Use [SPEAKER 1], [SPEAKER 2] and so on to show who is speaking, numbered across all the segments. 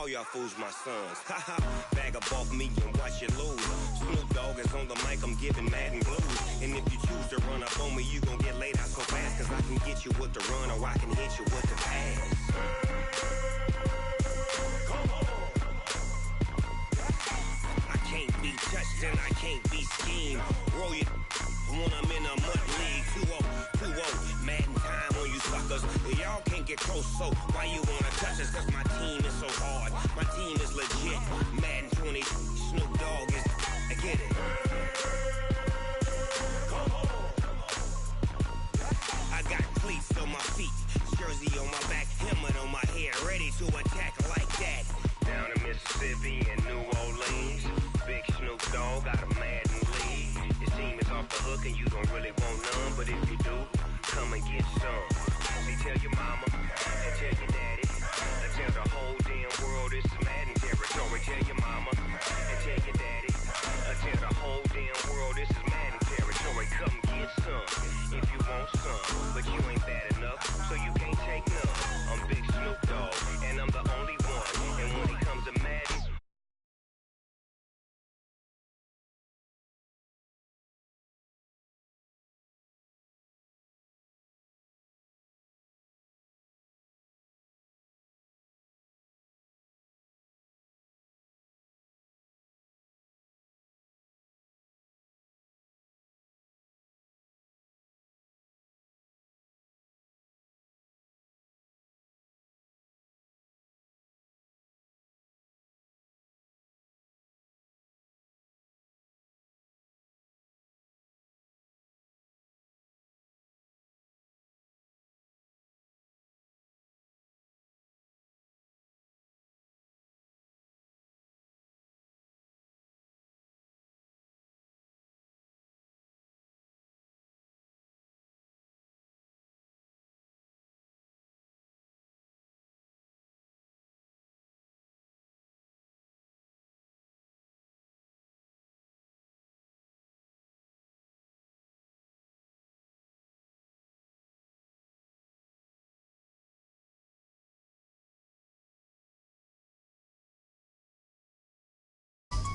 [SPEAKER 1] all y'all fools my sons. Haha, bag up off me and watch you lose. Snoop Dogg is on the mic, I'm giving Madden blues. And if you choose to run up on me, you gon' get laid out so fast. Cause I can get you with the run or I can hit you with the pass. I can't be touched and I can't be schemed. Roll you when I'm in a mud league. 2-0, Madden time on you suckers. Y'all can't get close, so why you wanna touch us? Cause my team is so hard. My team is legit. Madden 20, Snoop Dogg is. I get it. I got cleats on my feet, jersey on my back, helmet on my head, ready to attack like that. Down in Mississippi and New Orleans, big Snoop Dogg got a Madden league. Your team is off the hook and you don't really want none, but if you do, come and get some. See, tell your mama and tell your daddy, and tell the whole damn world this is Madden territory. Tell your mama and tell your daddy, and tell the whole damn world this is Madden territory. Come get some if you want some, but you ain't bad enough, so you can't take none. I'm Big Snoop Dogg, and I'm the only one. And when it comes to Madden,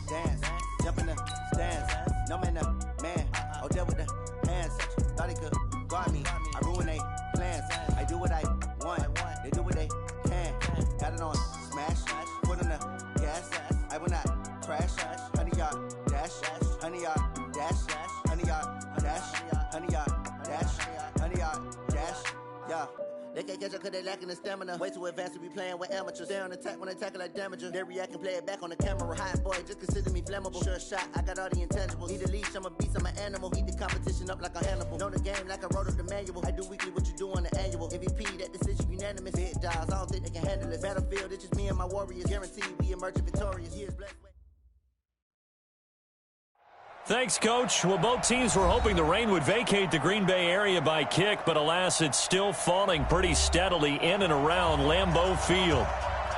[SPEAKER 2] dance, jump in the stands, no man, man, oh there with the hands, thought he could guard me, I ruin they plans, I do what I want, they do what they can, got it on smash, put on the gas, I will not crash, honey yard dash, honey yard dash, honey yard dash, honey yard dash, honey yard dash, yeah. They can't catch up cause they lacking the stamina. Way too advanced to be playing with amateurs. Stay on attack when they tackle like damager. They react and play it back on the camera. Hot boy, just consider me flammable. Sure shot, I got all the intangibles. Need a leash, I'm a beast, I'm an animal. Eat the competition up like a Hannibal. Know the game like I wrote up the manual. I do weekly what you do on the annual. MVP, that decision unanimous. Big dials, I don't think they can handle it. Battlefield, it's just me and my warriors. Guaranteed we emerge victorious. Years blessed.
[SPEAKER 3] Thanks, Coach. Well, both teams were hoping the rain would vacate the Green Bay area by kick, but alas, it's still falling pretty steadily in and around Lambeau Field.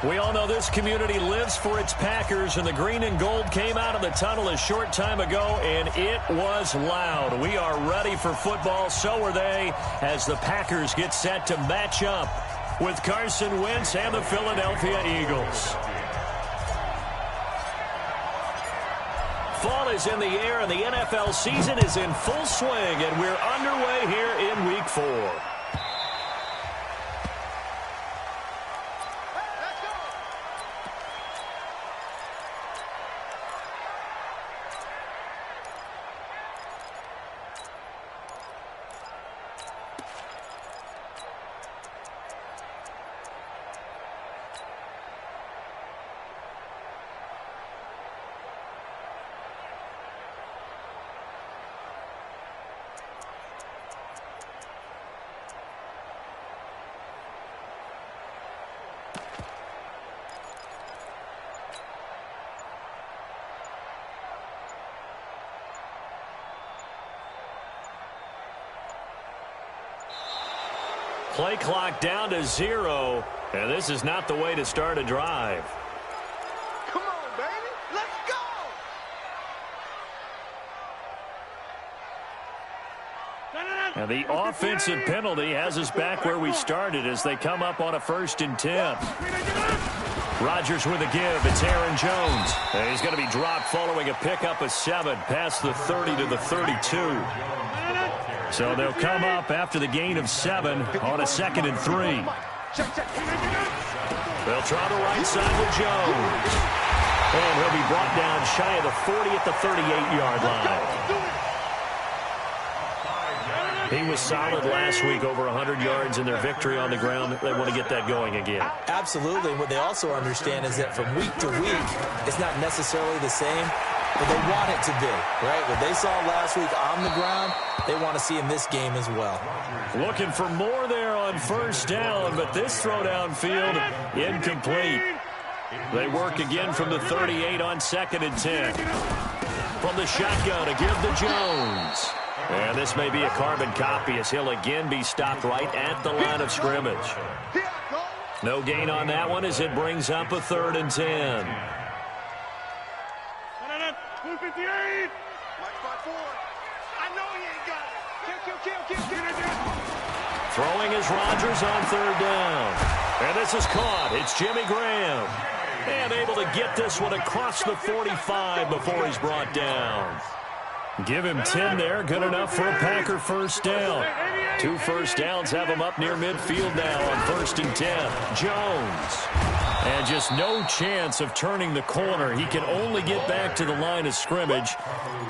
[SPEAKER 3] We all know this community lives for its Packers, and the green and gold came out of the tunnel a short time ago, and it was loud. We are ready for football, so are they, as the Packers get set to match up with Carson Wentz and the Philadelphia Eagles. Fall is in the air, and the NFL season is in full swing, and we're underway here in Week 4. Play clock down to 0, and this is not the way to start a drive.
[SPEAKER 4] Come on, baby. Let's go!
[SPEAKER 3] And the offensive penalty has us back where we started as they come up on a 1st and 10. Rodgers with a give. It's Aaron Jones. And he's going to be dropped following a pickup of 7 past the 30 to the 32. So they'll come up after the gain of 7 on a 2nd and 3. They'll try the right side with Jones. And he'll be brought down shy of the 40 at the 38-yard line. He was solid last week, over 100 yards in their victory on the ground. They want to get that going again.
[SPEAKER 5] Absolutely. What they also understand is that from week to week, it's not necessarily the same, but they want it to be, right? What they saw last week on the ground, they want to see in this game as well.
[SPEAKER 3] Looking for more there on first down, but this throw downfield incomplete. They work again from the 38 on 2nd and 10. From the shotgun, a give to Jones. And this may be a carbon copy as he'll again be stopped right at the line of scrimmage. No gain on that one as it brings up a 3rd and 10. Throwing is Rodgers on 3rd down. And this is caught. It's Jimmy Graham. And able to get this one across the 45 before he's brought down. Give him 10 there. Good enough for a Packer first down. 2 first downs have him up near midfield now on 1st and 10. Jones. And just no chance of turning the corner. He can only get back to the line of scrimmage.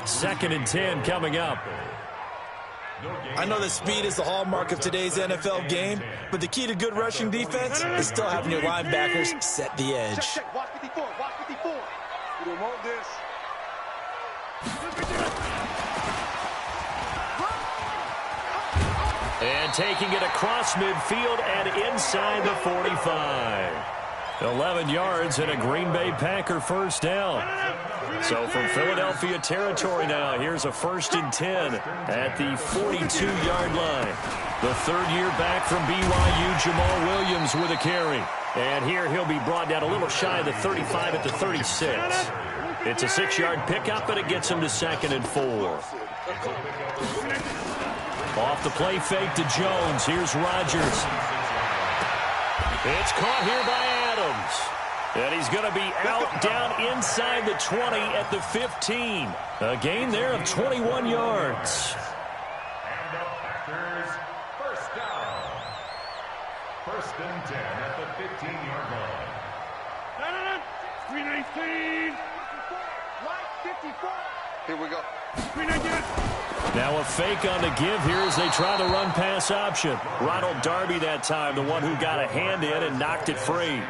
[SPEAKER 3] 2nd and 10 coming up.
[SPEAKER 5] I know that speed is the hallmark of today's NFL game, but the key to good rushing defense is still having your linebackers set the edge.
[SPEAKER 4] Watch 54, watch 54. We don't want this.
[SPEAKER 3] And taking it across midfield and inside the 45. 11 yards and a Green Bay Packer first down. So from Philadelphia territory now, here's a 1st and 10 at the 42-yard line. The 3rd-year back from BYU, Jamal Williams with a carry. And here he'll be brought down a little shy of the 35 at the 36. It's a 6-yard pickup, but it gets him to 2nd and 4. Off the play fake to Jones. Here's Rodgers. It's caught here by Adams. And he's going to be out down inside the 20 at the 15. A gain there of 21 yards.
[SPEAKER 6] And the Packers first down. 1st and 10 at the 15-yard line.
[SPEAKER 4] 319. Right 54. Here we go. 319.
[SPEAKER 3] Now a fake on the give here as they try the run-pass option. Ronald Darby that time, the one who got a hand in and knocked it free.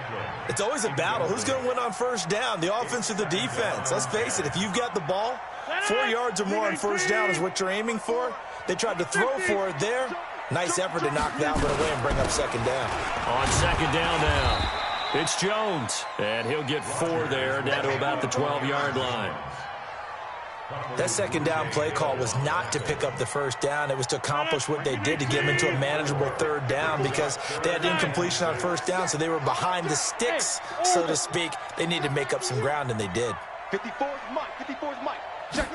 [SPEAKER 5] It's always a battle. Who's going to win on first down, the offense or the defense? Let's face it, if you've got the ball, 4 yards or more on first down is what you're aiming for. They tried to throw for it there. Nice effort to knock that one away and bring up 2nd down.
[SPEAKER 3] On 2nd down now, it's Jones. And he'll get 4 there, down to about the 12-yard line.
[SPEAKER 5] That 2nd down play call was not to pick up the first down. It was to accomplish what they did to get them into a manageable 3rd down because they had incompletion on first down, so they were behind the sticks, so to speak. They needed to make up some ground, and they did.
[SPEAKER 4] 54 is Mike. 54 is Mike. Check.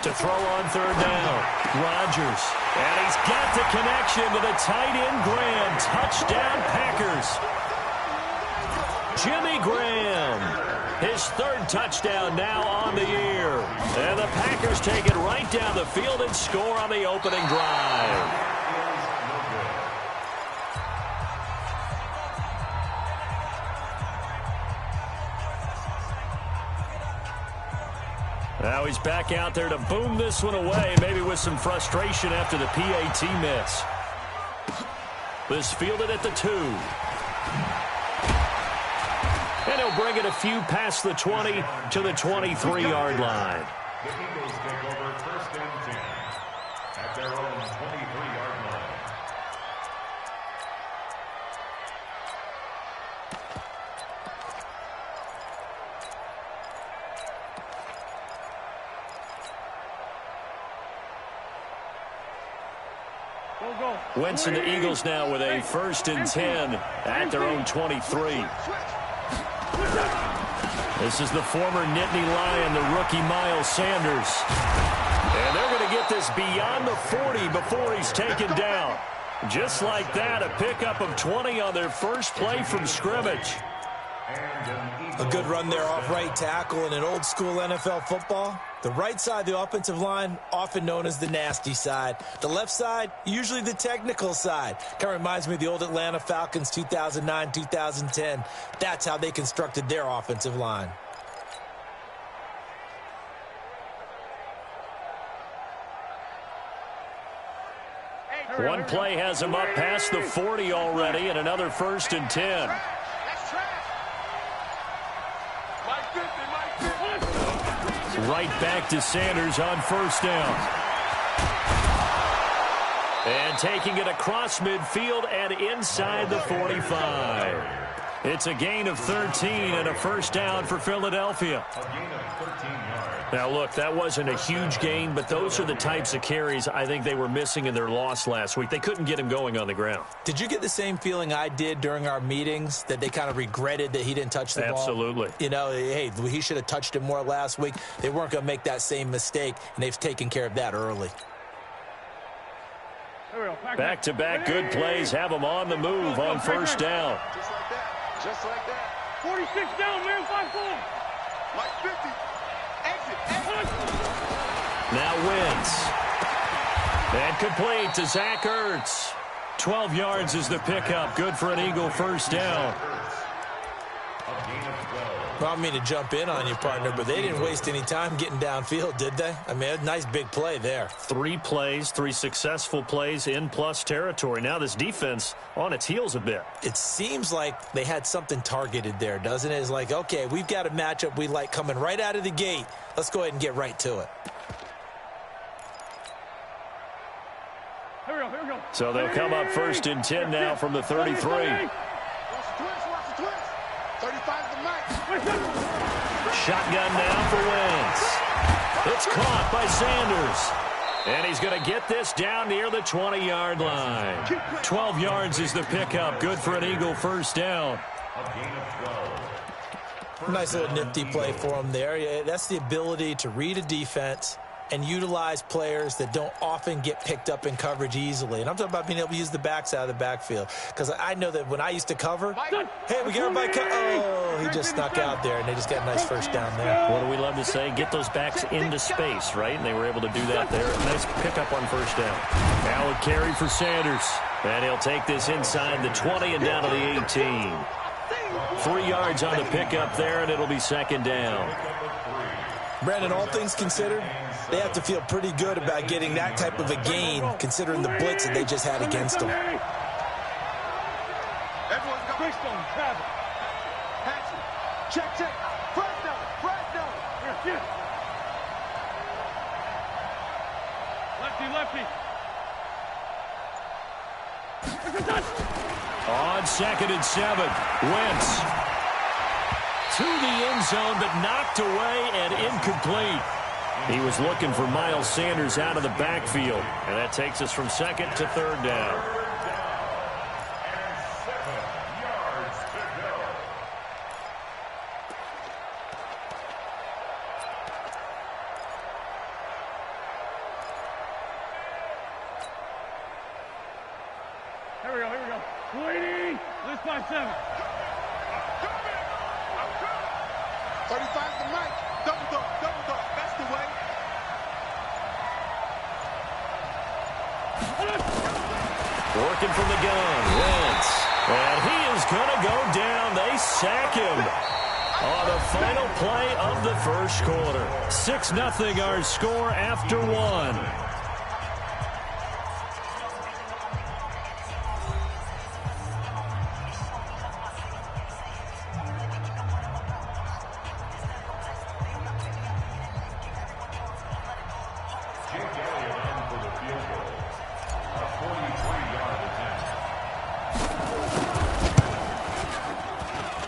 [SPEAKER 3] To throw on 3rd down, Rodgers. And he's got the connection to the tight end Graham. Touchdown Packers. Jimmy Graham. His 3rd touchdown now on the year. And the Packers take it right down the field and score on the opening drive. Now he's back out there to boom this one away, maybe with some frustration after the PAT miss. This fielded at the 2. And he'll bring it a few past the 20 to the 23-yard line.
[SPEAKER 6] The Eagles take over 1st and 10 at their own 23-yard line.
[SPEAKER 3] Wentz and the Eagles now with a 1st and 10 at their own 23. This is the former Nittany Lion, the rookie Miles Sanders. And they're going to get this beyond the 40 before he's taken down. Just like that, a pickup of 20 on their first play from scrimmage.
[SPEAKER 5] A good run there off right tackle in an old school NFL football. The right side of the offensive line, often known as the nasty side. The left side, usually the technical side. Kind of reminds me of the old Atlanta Falcons 2009, 2010. That's how they constructed their offensive line.
[SPEAKER 3] One play has him up past the 40 already, and another 1st and 10. Right back to Sanders on 1st down. And taking it across midfield and inside the 45. It's a gain of 13 and a 1st down for Philadelphia.
[SPEAKER 6] A gain of 13 yards.
[SPEAKER 3] Now, look, that wasn't a huge gain, but those are the types of carries I think they were missing in their loss last week. They couldn't get him going on the ground.
[SPEAKER 5] Did you get the same feeling I did during our meetings, that they kind of regretted that he didn't touch the ball?
[SPEAKER 3] Absolutely.
[SPEAKER 5] You know, hey, he should have touched it more last week. They weren't going to make that same mistake, and they've taken care of that early.
[SPEAKER 3] Back-to-back good plays have them on the move on 1st down.
[SPEAKER 4] Just like that. Just like that.
[SPEAKER 7] 46 down, man, 5-4.
[SPEAKER 4] Like 50. Exit.
[SPEAKER 3] Now Wentz. And complete to Zach Ertz. 12 yards is the pickup. Good for an Eagle 1st down.
[SPEAKER 5] Well, I don't mean to jump in on you, partner, but they didn't waste any time getting downfield, did they? I mean, a nice big play there.
[SPEAKER 3] 3 plays, 3 successful plays in plus territory. Now this defense on its heels a bit.
[SPEAKER 5] It seems like they had something targeted there, doesn't it? It's like, okay, we've got a matchup we like coming right out of the gate. Let's go ahead and get right to it.
[SPEAKER 7] Here we go.
[SPEAKER 3] So they'll come up 1st and 10 now from the 33.
[SPEAKER 4] Watch the twins. 35 to Mike.
[SPEAKER 3] Shotgun now for Wentz. It's caught by Sanders. And he's going to get this down near the 20-yard line. 12 yards is the pickup. Good for an Eagle 1st down.
[SPEAKER 6] A gain of 12.
[SPEAKER 5] Nice little nifty play for him there. Yeah, that's the ability to read a defense and utilize players that don't often get picked up in coverage easily. And I'm talking about being able to use the backs out of the backfield. Because I know that when I used to cover, hey, we got everybody oh, he just snuck out there, and they just got a nice 1st down there.
[SPEAKER 3] What do we love to say? Get those backs into space, right? And they were able to do that there. Nice pickup on 1st down. Now a carry for Sanders. And he'll take this inside the 20 and down to the 18. 3 yards on the pickup there, and it'll be 2nd down.
[SPEAKER 5] Brandon, all things considered, they have to feel pretty good about getting that type of a gain, considering the blitz that they just had against them.
[SPEAKER 4] Everyone's got
[SPEAKER 7] Freestone, travel.
[SPEAKER 4] Patsy. Check. Fresno.
[SPEAKER 7] Here. Lefty.
[SPEAKER 3] On 2nd and 7, Wentz to the end zone, but knocked away and incomplete. He was looking for Miles Sanders out of the backfield, and that takes us from 2nd to 3rd down.
[SPEAKER 7] Here we go. 280. Let's by 7.
[SPEAKER 4] 35 to Mike. Double dog. That's the way.
[SPEAKER 3] Working from the gun, Wentz. And he is going to go down. They sack him on the final play of the 1st quarter. 6-0 our score after 1.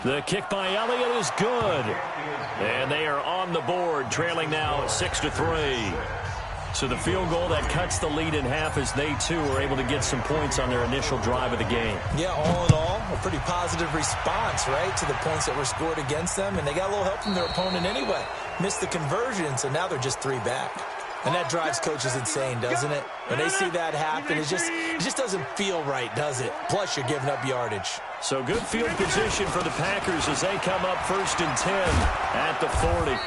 [SPEAKER 3] The kick by Elliott is good. And they are on the board, trailing now 6-3. So the field goal that cuts the lead in half as they, too, are able to get some points on their initial drive of the game.
[SPEAKER 5] Yeah, all in all, a pretty positive response, right, to the points that were scored against them. And they got a little help from their opponent anyway. Missed the conversion, so now they're just 3 back. And that drives coaches insane, doesn't it? When they see that happen, it just doesn't feel right, does it? Plus, you're giving up yardage.
[SPEAKER 3] So good field position for the Packers as they come up 1st and 10 at the 40.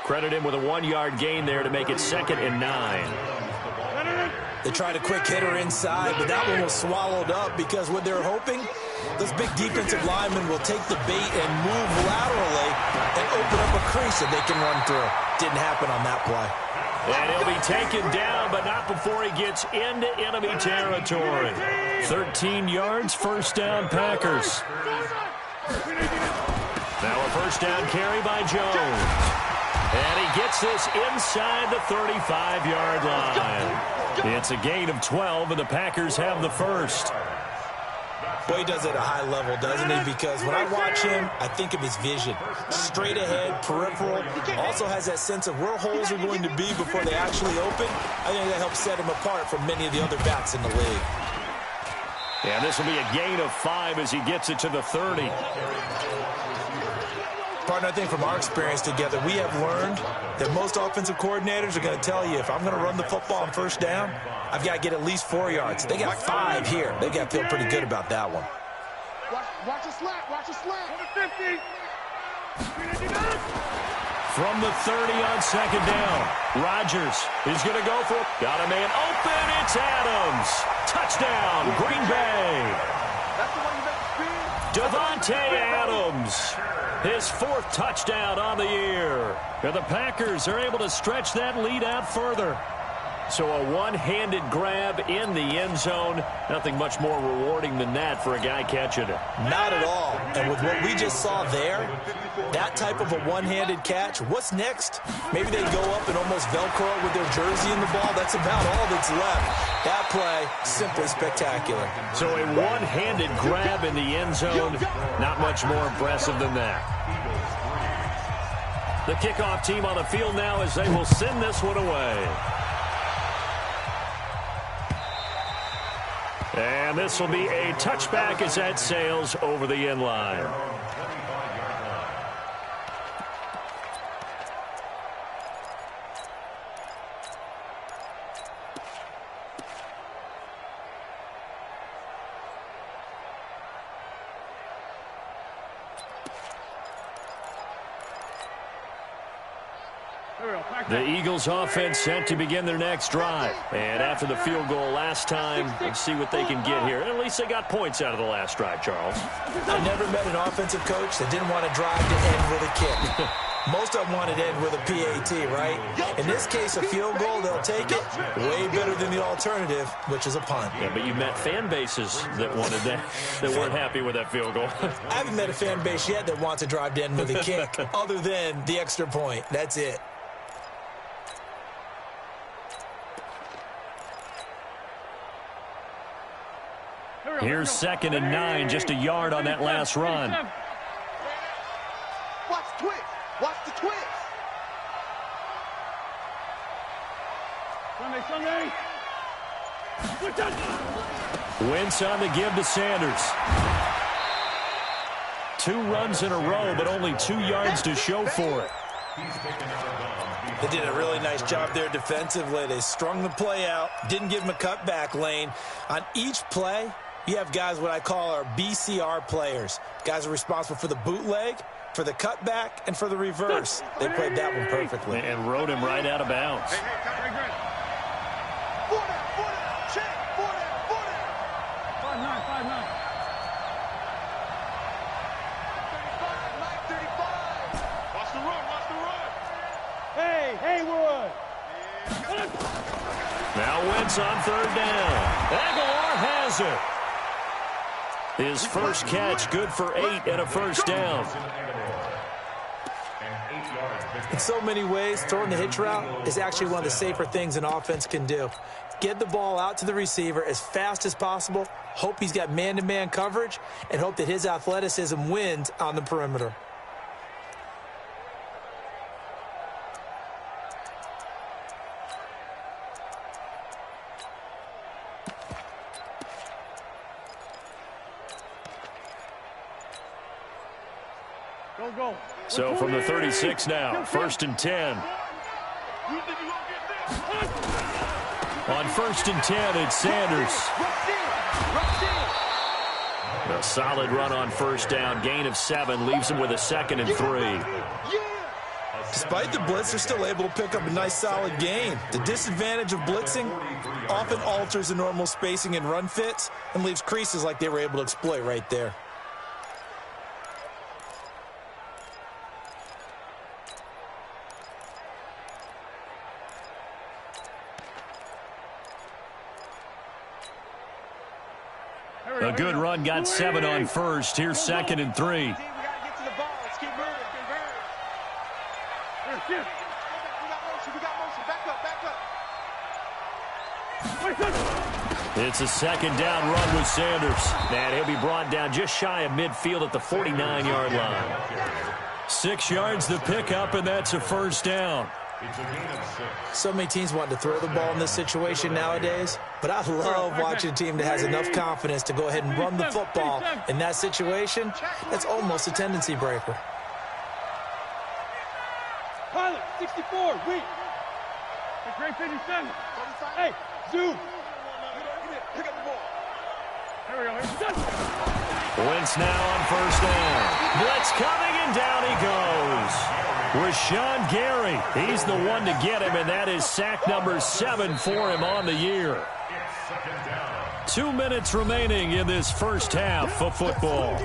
[SPEAKER 3] Credit him with a 1-yard gain there to make it 2nd and 9.
[SPEAKER 5] They tried a quick hitter inside, but that one was swallowed up because what they're hoping, those big defensive linemen will take the bait and move laterally and open up a crease that they can run through. Didn't happen on that play.
[SPEAKER 3] And he'll be taken down, but not before he gets into enemy territory. 13 yards, 1st down, Packers. Now a 1st down carry by Jones. And he gets this inside the 35-yard line. It's a gain of 12, and the Packers have the first.
[SPEAKER 5] Boy, he does it at a high level, doesn't he? Because when I watch him, I think of his vision. Straight ahead, peripheral. Also has that sense of where holes are going to be before they actually open. I think that helps set him apart from many of the other backs in the league.
[SPEAKER 3] And this will be a gain of 5 as he gets it to the 30.
[SPEAKER 5] Partner, I think from our experience together, we have learned that most offensive coordinators are going to tell you, if I'm going to run the football on 1st down, I've got to get at least 4 yards. They got 5 here. They've got to feel pretty good about that one.
[SPEAKER 4] Watch a slant. Watch a slant.
[SPEAKER 3] From the 30 on 2nd down, Rodgers is going to go for it. Got a man open. It's Adams. Touchdown, Green Bay.
[SPEAKER 4] That's the one you make the speed.
[SPEAKER 3] Devontae Adams. His 4th touchdown on the year. And the Packers are able to stretch that lead out further. So a one-handed grab in the end zone. Nothing much more rewarding than that for a guy catching it.
[SPEAKER 5] Not at all. And with what we just saw there, that type of a one-handed catch, what's next? Maybe they go up and almost Velcro it with their jersey in the ball. That's about all that's left. That play, simply spectacular.
[SPEAKER 3] So a one-handed grab in the end zone. Not much more impressive than that. The kickoff team on the field now as they will send this one away. And this will be a touchback as that sails over the end line. The Eagles offense set to begin their next drive. And after the field goal last time, let's see what they can get here. At least they got points out of the last drive, Charles.
[SPEAKER 5] I never met an offensive coach that didn't want to drive to end with a kick. Most of them wanted to end with a PAT, right? In this case, a field goal, they'll take it. Way better than the alternative, which is a punt.
[SPEAKER 3] Yeah, but you met fan bases that wanted that, that weren't happy with that field goal.
[SPEAKER 5] I haven't met a fan base yet that wants to drive to end with a kick, other than the extra point. That's it.
[SPEAKER 3] Here's 2nd and 9, just a yard on that last run.
[SPEAKER 4] Watch the twist. Watch the twist.
[SPEAKER 7] Sunday.
[SPEAKER 3] Wentz on the give to Sanders. 2 runs in a row, but only 2 yards to show for it.
[SPEAKER 5] They did a really nice job there defensively. They strung the play out, didn't give him a cutback lane. On each play, you have guys what I call our BCR players. Guys are responsible for the bootleg, for the cutback, and for the reverse. They played that one perfectly.
[SPEAKER 3] And rode him right out of bounds.
[SPEAKER 4] Hey, great. 4 down. Check. 4 down.
[SPEAKER 7] 5-9.
[SPEAKER 4] 35. Watch the run.
[SPEAKER 7] Hey, Haywood.
[SPEAKER 3] Now Wentz on 3rd down. Aguilar has it. His first catch, good for 8 and a 1st down.
[SPEAKER 5] In so many ways, throwing the hitch route is actually one of the safer things an offense can do. Get the ball out to the receiver as fast as possible, hope he's got man-to-man coverage, and hope that his athleticism wins on the perimeter.
[SPEAKER 7] Go.
[SPEAKER 3] So from the 36 now, 1st and 10. On 1st and 10, it's Sanders. A solid run on 1st down. Gain of 7 leaves him with a 2nd and 3.
[SPEAKER 5] Despite the blitz, they're still able to pick up a nice solid gain. The disadvantage of blitzing often alters the normal spacing and run fits and leaves creases like they were able to exploit right there.
[SPEAKER 3] A good run, got 7 on 1st. Here's 2nd and 3. It's a 2nd down run with Sanders. And he'll be brought down just shy of midfield at the 49-yard line. 6 yards to pick up, and that's a 1st down.
[SPEAKER 5] So many teams want to throw the ball in this situation nowadays, but I love watching a team that has enough confidence to go ahead and run the football. In that situation, that's almost a tendency breaker.
[SPEAKER 7] Pilot, 64, wait. Hey, Greg 57. Hey, zoom. Pick up the ball. Here we go.
[SPEAKER 3] Wentz now on 1st down. Blitz coming, and down he goes. Rashawn Gary, he's the one to get him, and that is sack number 7 for him on the year. 2 minutes remaining in this first half of football.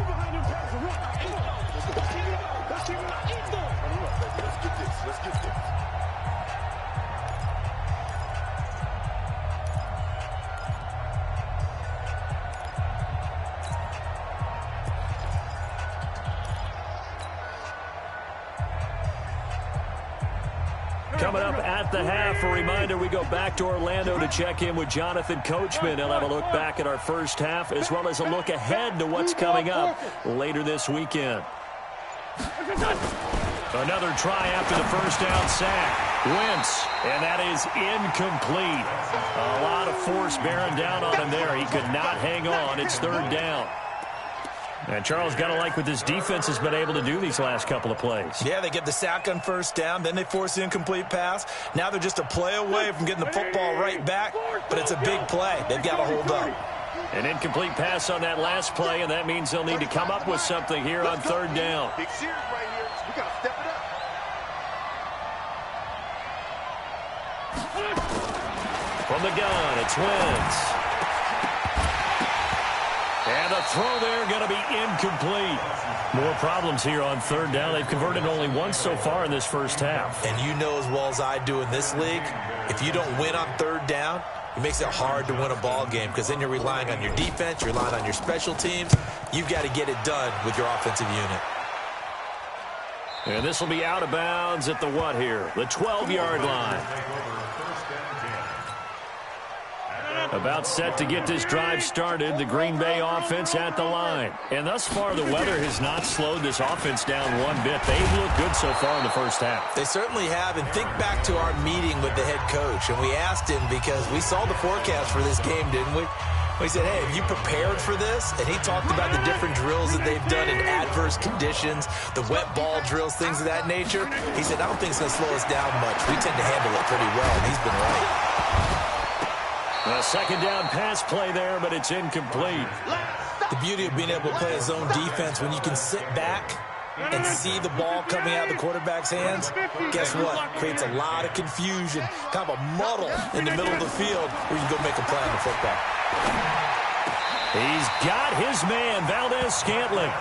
[SPEAKER 3] Coming up at the half, a reminder, we go back to Orlando to check in with Jonathan Coachman. He'll have a look back at our first half as well as a look ahead to what's coming up later this weekend. Another try after the 1st down sack. Wentz, and that is incomplete. A lot of force bearing down on him there. He could not hang on. It's 3rd down. And Charles, got to like what this defense has been able to do these last couple of plays. Yeah, they get the sack on 1st down, then they force the incomplete pass. Now they're just a play away from getting the football right back, but it's a big play. They've got to hold up. An incomplete pass on that last play, and that means they'll need to come up with something here on 3rd down.
[SPEAKER 4] Big series right here. We got to step it up.
[SPEAKER 3] From the gun, it's Wentz. And the throw there going to be incomplete. More problems here on 3rd down. They've converted only once so far in this first half.
[SPEAKER 5] And you know as well as I do in this league, if you don't win on 3rd down, it makes it hard to win a ball game because then you're relying on your defense, you're relying on your special teams. You've got to get it done with your offensive unit.
[SPEAKER 3] And this will be out of bounds at the what here? The 12-yard line. About set to get this drive started, the Green Bay offense at the line. And thus far, the weather has not slowed this offense down one bit. They've looked good so far in the first half.
[SPEAKER 5] They certainly have. And think back to our meeting with the head coach. And we asked him because we saw the forecast for this game, didn't we? We said, hey, have you prepared for this? And he talked about the different drills that they've done in adverse conditions, the wet ball drills, things of that nature. He said, I don't think it's going to slow us down much. We tend to handle it pretty well, and he's been right.
[SPEAKER 3] A 2nd down pass play there, but it's incomplete.
[SPEAKER 5] The beauty of being able to play a zone defense when you can sit back and see the ball coming out of the quarterback's hands, guess what? Creates a lot of confusion, kind of a muddle in the middle of the field where you can go make a play on the football.
[SPEAKER 3] He's got his man, Valdez-Scantling.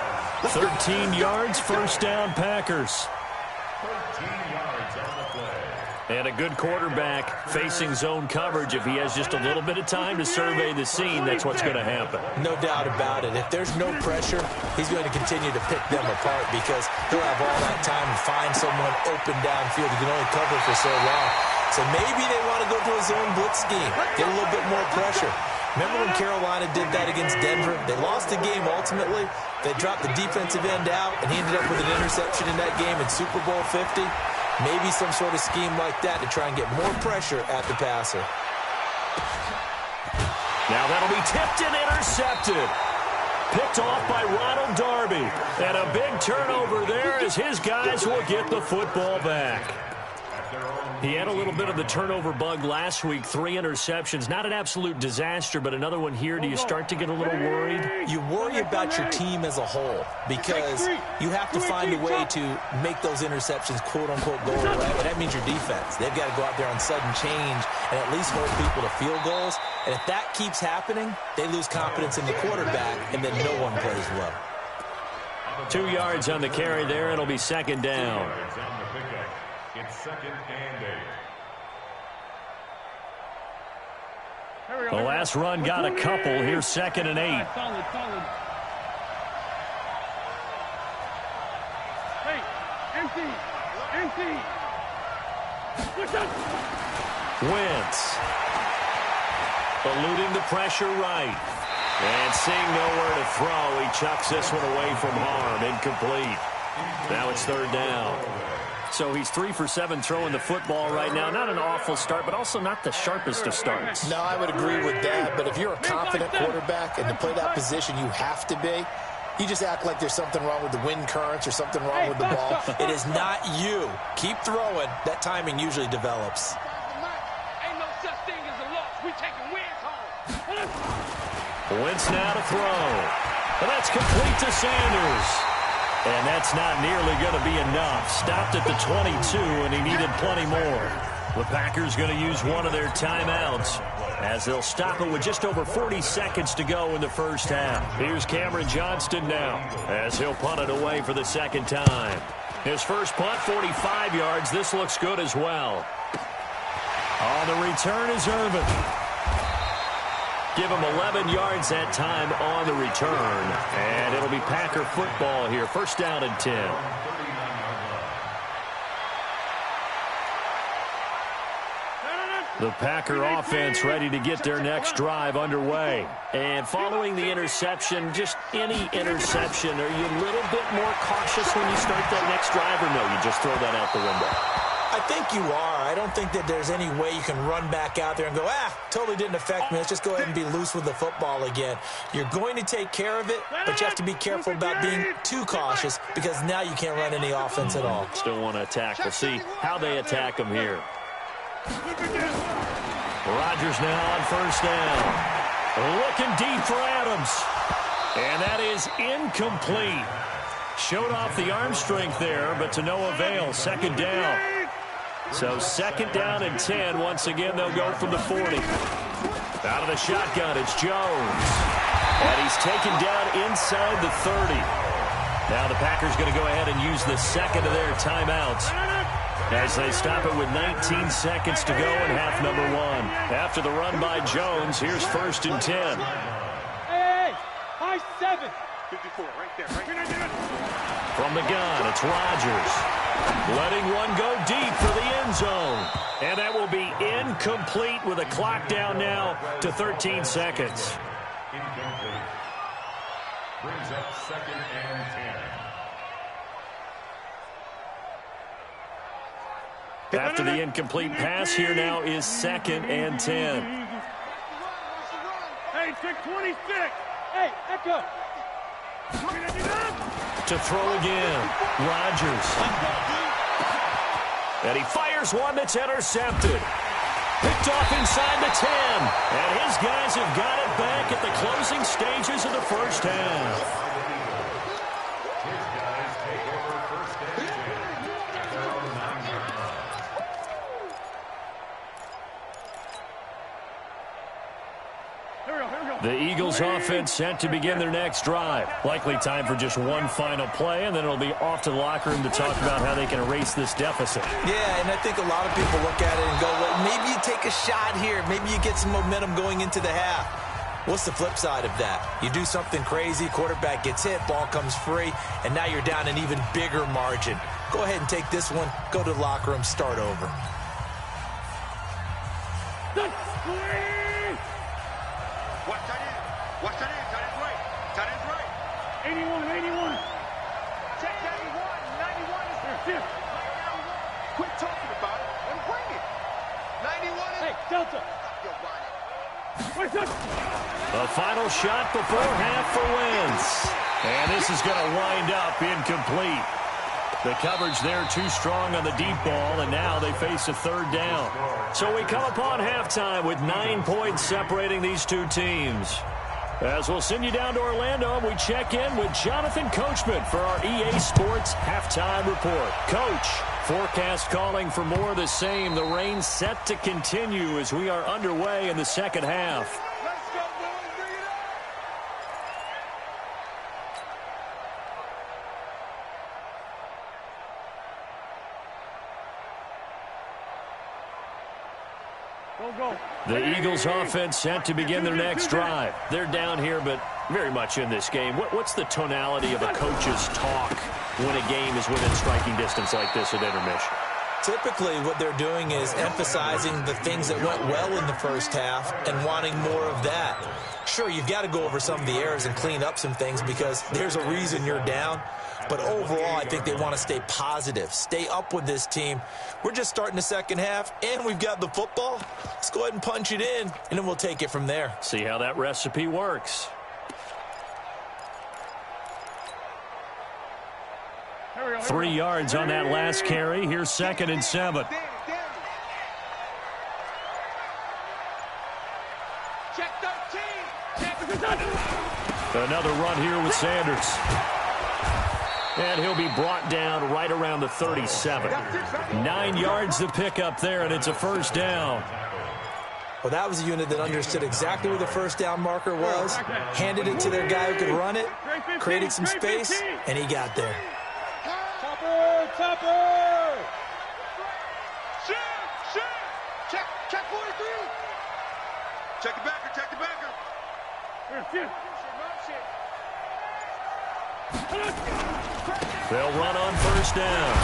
[SPEAKER 3] 13 yards, 1st down, Packers.
[SPEAKER 6] 13 yards on the play.
[SPEAKER 3] And a good quarterback facing zone coverage. If he has just a little bit of time to survey the scene, that's what's going to happen.
[SPEAKER 5] No doubt about it. If there's no pressure, he's going to continue to pick them apart because he'll have all that time to find someone open downfield. He can only cover for so long. So maybe they want to go to a zone blitz scheme, get a little bit more pressure. Remember when Carolina did that against Denver? They lost the game ultimately. They dropped the defensive end out, and he ended up with an interception in that game in Super Bowl 50. Maybe some sort of scheme like that to try and get more pressure at the passer.
[SPEAKER 3] Now that'll be tipped and intercepted. Picked off by Ronald Darby. And a big turnover there as his guys will get the football back. He had a little bit of the turnover bug last week, 3 interceptions. Not an absolute disaster, but another one here. Do you start to get a little worried?
[SPEAKER 5] You worry about your team as a whole because you have to find a way to make those interceptions, quote-unquote, go away. And that means your defense. They've got to go out there on sudden change and at least hold people to field goals. And if that keeps happening, they lose confidence in the quarterback, and then no one plays well.
[SPEAKER 3] 2 yards on the carry there. It'll be second down.
[SPEAKER 6] It's second and 8.
[SPEAKER 3] The last run got a couple. Here's second and 8.
[SPEAKER 7] Solid. Hey, empty.
[SPEAKER 3] Wentz. Eluding the pressure right. And seeing nowhere to throw, he chucks this one away from harm. Incomplete. Now it's third down. So he's 3 for 7 throwing the football right now. Not an awful start, but also not the sharpest of starts.
[SPEAKER 5] No, I would agree with that. But if you're a confident quarterback and to play that position you have to be, you just act like there's something wrong with the wind currents or something wrong with the ball. It is not you. Keep throwing. That timing usually develops.
[SPEAKER 7] Ain't no such thing as a loss. We taking wins home.
[SPEAKER 3] Wentz now to throw. And that's complete to Sanders. And that's not nearly going to be enough. Stopped at the 22, and he needed plenty more. The Packers going to use one of their timeouts as they'll stop it with just over 40 seconds to go in the first half. Here's Cameron Johnston now as he'll punt it away for the second time. His first punt, 45 yards. This looks good as well. On the return is Irvin. Give him 11 yards that time on the return. And it'll be Packer football here. First down and 10. The Packer offense ready to get their next drive underway. And following the interception, just any interception, are you a little bit more cautious when you start that next drive, or no, you just throw that out the window?
[SPEAKER 5] I think you are. I don't think that there's any way you can run back out there and go, totally didn't affect me. Let's just go ahead and be loose with the football again. You're going to take care of it, but you have to be careful about being too cautious because now you can't run any offense at all.
[SPEAKER 3] Still want to attack. We'll see how they attack him here. Rodgers now on first down. Looking deep for Adams. And that is incomplete. Showed off the arm strength there, but to no avail. Second down. So second down and 10. Once again, they'll go from the 40. Out of the shotgun, it's Jones. And he's taken down inside the 30. Now the Packers going to go ahead and use the second of their timeouts as they stop it with 19 seconds to go in half number 1. After the run by Jones, here's first and 10.
[SPEAKER 7] Hey, high 7.
[SPEAKER 4] 54, right there, right?
[SPEAKER 3] From the gun, it's Rodgers. Letting one go deep for the end zone. And that will be incomplete with a clock down now to 13 seconds.
[SPEAKER 6] Incomplete. Brings up second and 10.
[SPEAKER 3] After the incomplete pass, here now is second and 10.
[SPEAKER 7] Hey, check 26. Hey, Echo.
[SPEAKER 3] To throw again, Rodgers. And he fires one that's intercepted. Picked off inside the 10. And his guys have got it back at the closing stages of the first half.
[SPEAKER 6] His guys take over first and 10 at their own 9-yard line.
[SPEAKER 3] The Eagles offense set to begin their next drive. Likely time for just one final play, and then it'll be off to the locker room to talk about how they can erase this deficit.
[SPEAKER 5] Yeah, and I think a lot of people look at it and go, well, maybe you take a shot here. Maybe you get some momentum going into the half. What's the flip side of that? You do something crazy, quarterback gets hit, ball comes free, and now you're down an even bigger margin. Go ahead and take this one, go to the locker room, start over.
[SPEAKER 4] Watch that in. Watch that in. That is right. That is right.
[SPEAKER 7] 81.
[SPEAKER 4] Check 91. 91 is there. Quit talking about it and bring it. 91 is...
[SPEAKER 7] Hey, Delta.
[SPEAKER 4] Yo, Ronnie.
[SPEAKER 3] The final shot before half for Wentz. And this is going to wind up incomplete. The coverage there too strong on the deep ball, and now they face a third down. So we come upon halftime with 9 points separating these two teams. As we'll send you down to Orlando, and we check in with Jonathan Coachman for our EA Sports Halftime Report. Coach, forecast calling for more of the same. The rain set to continue as we are underway in the second half.
[SPEAKER 4] Let's go, boys. Bring it up.
[SPEAKER 7] Go.
[SPEAKER 3] The Eagles offense set to begin their next drive. They're down here, but very much in this game. What's the tonality of a coach's talk when a game is within striking distance like this at intermission?
[SPEAKER 5] Typically, what they're doing is emphasizing the things that went well in the first half and wanting more of that. Sure, you've got to go over some of the errors and clean up some things because there's a reason you're down. But overall, I think they want to stay positive, stay up with this team. We're just starting the second half, and we've got the football. Let's go ahead and punch it in, and then we'll take it from there.
[SPEAKER 3] See how that recipe works. 3 yards on that last carry. Here's 2nd and 7.
[SPEAKER 4] Check 13.
[SPEAKER 3] Another run here with Sanders. And he'll be brought down right around the 37. 9 yards to pick up there, and it's a first down.
[SPEAKER 5] Well, that was a unit that understood exactly where the first down marker was, handed it to their guy who could run it, created some space, and he got there.
[SPEAKER 7] Topper!
[SPEAKER 4] Shoot! Check 43. Check the backer.
[SPEAKER 3] They'll run on first down.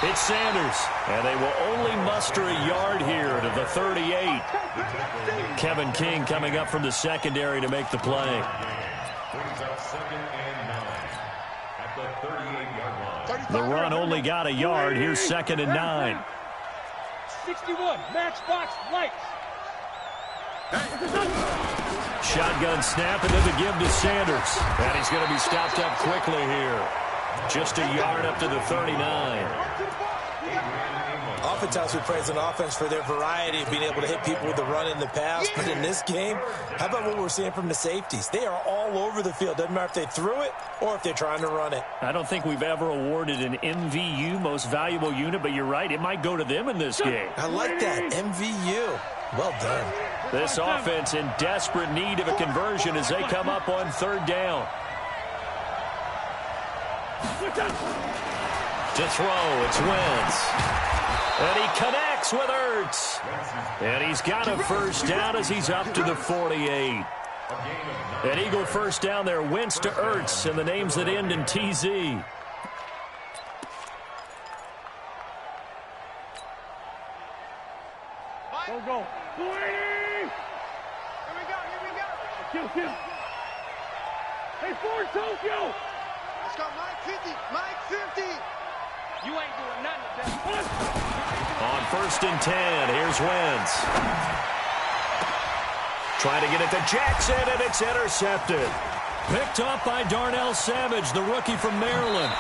[SPEAKER 3] It's Sanders, and they will only muster a yard here to the 38. Kevin King coming up from the secondary to make the play.
[SPEAKER 6] Brings up 2nd and 9 at the 38-yard line.
[SPEAKER 3] The run only got a yard. Here's 2nd and 9.
[SPEAKER 7] 61, matchbox lights.
[SPEAKER 3] Shotgun snap, and then the give to Sanders. And he's going to be stopped up quickly here. Just a yard up to the 39.
[SPEAKER 5] Oftentimes we praise an offense for their variety of being able to hit people with the run and the pass. But in this game, how about what we're seeing from the safeties? They are all over the field. Doesn't matter if they threw it or if they're trying to run it.
[SPEAKER 3] I don't think we've ever awarded an MVU, most valuable unit, but you're right. It might go to them in this game.
[SPEAKER 5] I like that. MVU. Well done.
[SPEAKER 3] This offense in desperate need of a conversion as they come up on third down. To throw, it's Wentz. And he connects with Ertz. And he's got a first down as he's up to the 48. An Eagle first down there, Wentz to Ertz, and the names that end in TZ.
[SPEAKER 7] Go. 40!
[SPEAKER 4] Here we go.
[SPEAKER 7] Kill. Hey, Ford Tokyo!
[SPEAKER 4] Let's go, Mike 50. You ain't doing nothing with that.
[SPEAKER 3] On 1st and 10, here's Wentz. Trying to get it to Jackson, and it's intercepted. Picked off by Darnell Savage, the rookie from Maryland.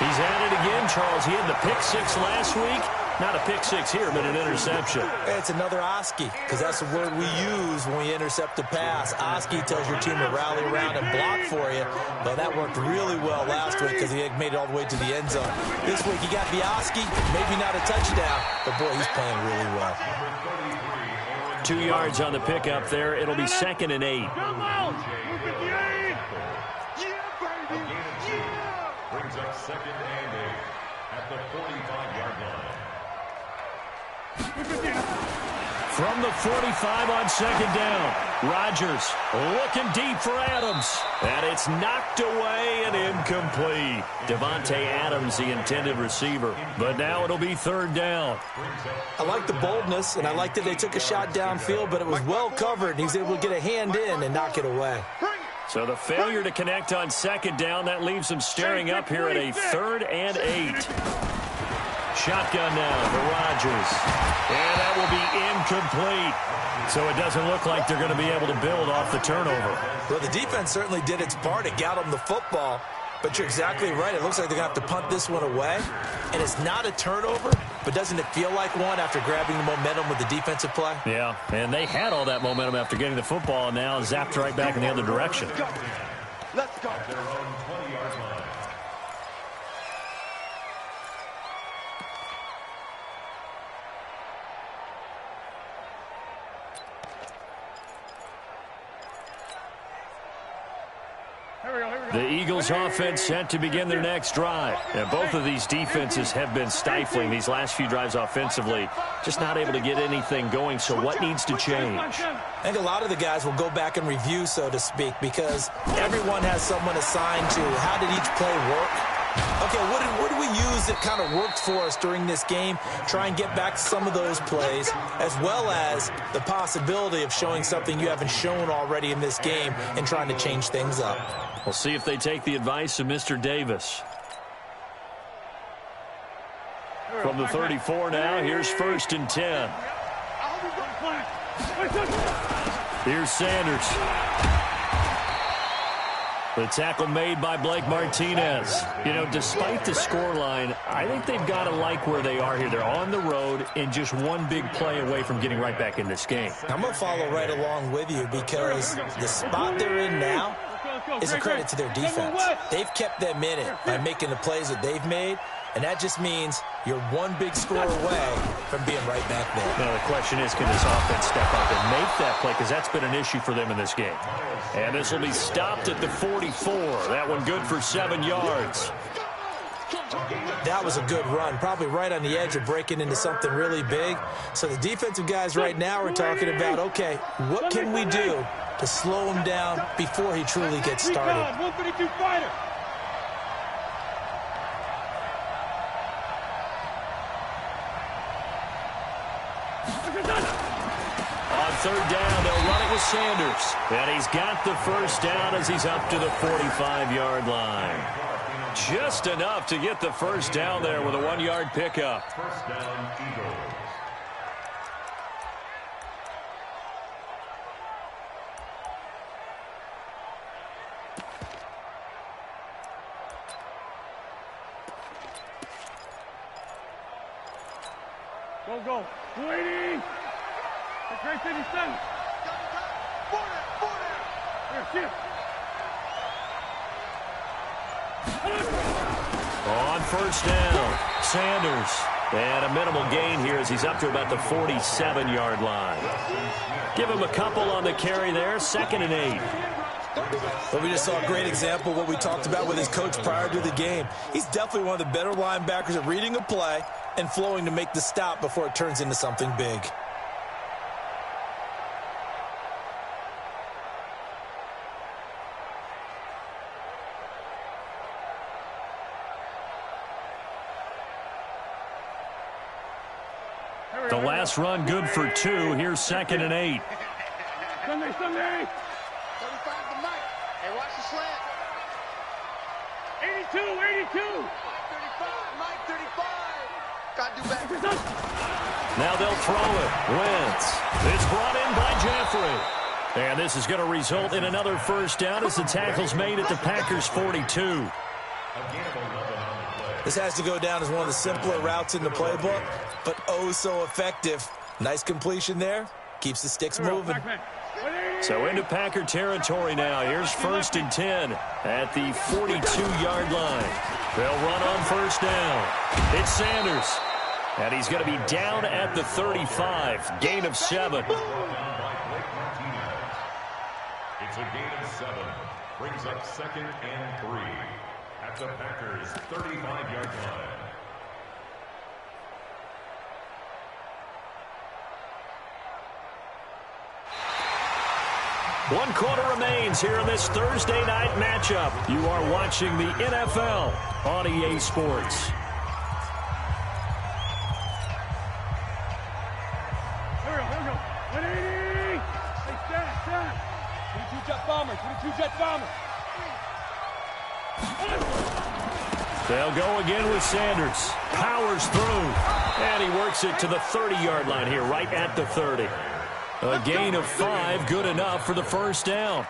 [SPEAKER 3] He's at it again, Charles. He had the pick 6 last week. Not a pick 6 here, but an interception.
[SPEAKER 5] It's another Oski, because that's the word we use when we intercept a pass. Oski tells your team to rally around and block for you. But that worked really well last week because he made it all the way to the end zone. This week he got the Oski, maybe not a touchdown, but boy, he's playing really well.
[SPEAKER 3] 2 yards on the pickup there. It'll be 2nd and 8.
[SPEAKER 7] Come out! 58!
[SPEAKER 4] Yeah, baby. Yeah.
[SPEAKER 6] Brings up 2nd and 8 at the 45-yard line.
[SPEAKER 3] From the 45 on 2nd down, Rodgers looking deep for Adams. And it's knocked away and incomplete. Devontae Adams, the intended receiver. But now it'll be 3rd down.
[SPEAKER 5] I like the boldness, and I like that they took a shot downfield, but it was well covered, and he was able to get a hand in and knock it away.
[SPEAKER 3] So the failure to connect on 2nd down, that leaves them staring up here at a 3rd and 8. Shotgun now for Rodgers. And that will be incomplete. So it doesn't look like they're going to be able to build off the turnover.
[SPEAKER 5] Well, the defense certainly did its part. It got them the football. But you're exactly right. It looks like they're going to have to punt this one away. And it's not a turnover, but doesn't it feel like one after grabbing the momentum with the defensive play?
[SPEAKER 3] Yeah, and they had all that momentum after getting the football, and now zapped right back in the other direction.
[SPEAKER 4] Let's go.
[SPEAKER 6] At their own 20-yard line.
[SPEAKER 3] The Eagles offense set to begin their next drive. And both of these defenses have been stifling these last few drives offensively. Just not able to get anything going, so what needs to change?
[SPEAKER 5] I think a lot of the guys will go back and review, so to speak, because everyone has someone assigned to how did each play work. Okay, what did we use that kind of worked for us during this game? Try and get back to some of those plays, as well as the possibility of showing something you haven't shown already in this game and trying to change things up.
[SPEAKER 3] We'll see if they take the advice of Mr. Davis. From the 34 now, here's 1st and 10. Here's Sanders. The tackle made by Blake Martinez. You know, despite the scoreline, I think they've got to like where they are here. They're on the road and just one big play away from getting right back in this game.
[SPEAKER 5] I'm going to follow right along with you because the spot they're in now is a credit to their defense. They've kept them in it by making the plays that they've made, and that just means you're one big score away from being right back there.
[SPEAKER 3] Now the question is, can this offense step up and make that play? Because that's been an issue for them in this game. And this will be stopped at the 44. That one good for 7 yards.
[SPEAKER 5] That was a good run, probably right on the edge of breaking into something really big. So the defensive guys right now are talking about, okay, what can we do to slow him down before he truly gets started?
[SPEAKER 7] 152 fighter.
[SPEAKER 3] On 3rd down, they'll run it with Sanders. And he's got the 1st down as he's up to the 45-yard line. Just enough to get the 1st down there with a 1-yard pickup.
[SPEAKER 6] 1st down, Eagles.
[SPEAKER 7] Go. 280. That's right, 57. Here, shift.
[SPEAKER 3] On 1st down, Sanders. And a minimal gain here as he's up to about the 47-yard line. Give him a couple on the carry there, 2nd and 8.
[SPEAKER 5] Well, we just saw a great example of what we talked about with his coach prior to the game. He's definitely one of the better linebackers at reading a play and flowing to make the stop before it turns into something big.
[SPEAKER 3] The last run good for 2. Here's 2nd and 8.
[SPEAKER 7] Sunday.
[SPEAKER 4] 35 to Mike. Hey, watch the slant.
[SPEAKER 7] 82.
[SPEAKER 4] 35, Mike, 35. Got to do better.
[SPEAKER 3] Now they'll throw it. Wentz. It's brought in by Jeffrey. And this is going to result in another 1st down as the tackle's made at the Packers' 42.
[SPEAKER 5] This has to go down as one of the simpler routes in the playbook, but oh so effective. Nice completion there. Keeps the sticks moving.
[SPEAKER 3] So into Packer territory now. Here's 1st and 10 at the 42-yard line. They'll run on 1st down. It's Sanders. And he's going to be down at the 35. Gain of 7.
[SPEAKER 6] It's a gain of 7. Brings up 2nd and 3. At the Packers' 35-yard line.
[SPEAKER 3] One quarter remains here in this Thursday night matchup. You are watching the NFL on EA Sports.
[SPEAKER 7] Here we go. 180. Hey, stand. 22 jet bomber. 22 jet bomber.
[SPEAKER 3] They'll go again with Sanders. Powers through. And he works it to the 30-yard line here, right at the 30. A gain of 5, good enough for the 1st down.